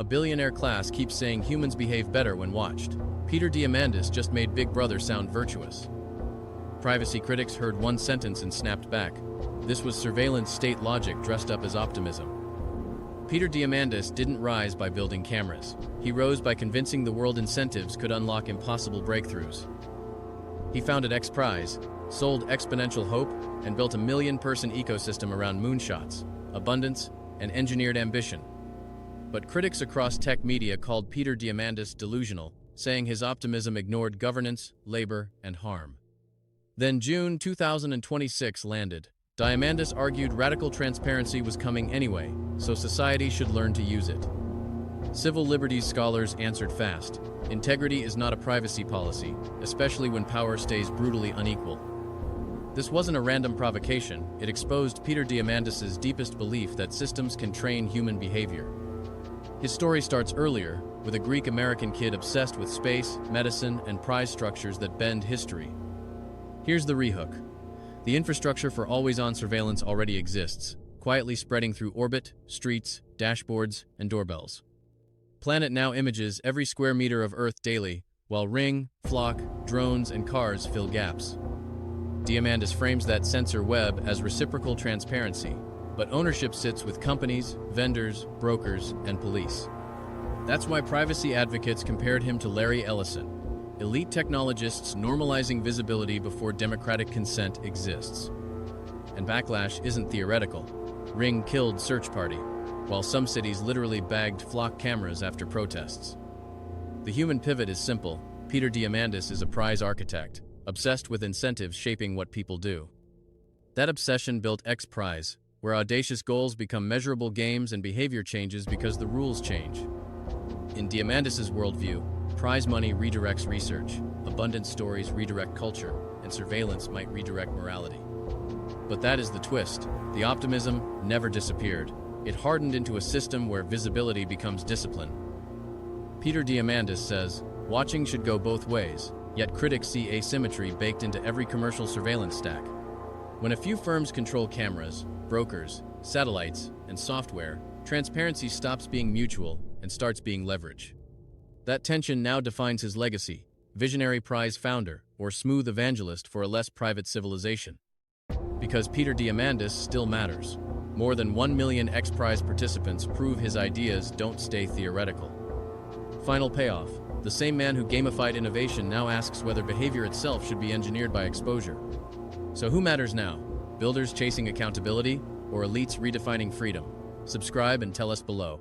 A billionaire class keeps saying humans behave better when watched. Peter Diamandis just made Big Brother sound virtuous. Privacy critics heard one sentence and snapped back. This was surveillance state logic dressed up as optimism. Peter Diamandis didn't rise by building cameras. He rose by convincing the world incentives could unlock impossible breakthroughs. He founded XPRIZE, sold exponential hope, and built a million-person ecosystem around moonshots, abundance, and engineered ambition. But critics across tech media called Peter Diamandis delusional, saying his optimism ignored governance, labor, and harm. Then June 2026 landed. Diamandis argued radical transparency was coming anyway, so society should learn to use it. Civil liberties scholars answered fast. Integrity is not a privacy policy, especially when power stays brutally unequal. This wasn't a random provocation, it exposed Peter Diamandis' deepest belief that systems can train human behavior. His story starts earlier, with a Greek-American kid obsessed with space, medicine, and prize structures that bend history. Here's the rehook. The infrastructure for always-on surveillance already exists, quietly spreading through orbit, streets, dashboards, and doorbells. Planet now images every square meter of Earth daily, while Ring, Flock, drones, and cars fill gaps. Diamandis frames that sensor web as reciprocal transparency, but ownership sits with companies, vendors, brokers, and police. That's why privacy advocates compared him to Larry Ellison, elite technologists normalizing visibility before democratic consent exists. And backlash isn't theoretical. Ring killed Search Party, while some cities literally bagged Flock cameras after protests. The human pivot is simple. Peter Diamandis is a prize architect, obsessed with incentives shaping what people do. That obsession built XPRIZE, where audacious goals become measurable games and behavior changes because the rules change. In Diamandis' worldview, prize money redirects research, abundant stories redirect culture, and surveillance might redirect morality. But that is the twist. The optimism never disappeared. It hardened into a system where visibility becomes discipline. Peter Diamandis says, watching should go both ways, yet critics see asymmetry baked into every commercial surveillance stack. When a few firms control cameras, brokers, satellites, and software, transparency stops being mutual and starts being leverage. That tension now defines his legacy, visionary prize founder or smooth evangelist for a less private civilization. Because Peter Diamandis still matters. More than 1 million XPRIZE participants prove his ideas don't stay theoretical. Final payoff. The same man who gamified innovation now asks whether behavior itself should be engineered by exposure. So who matters now? Builders chasing accountability or elites redefining freedom? Subscribe and tell us below.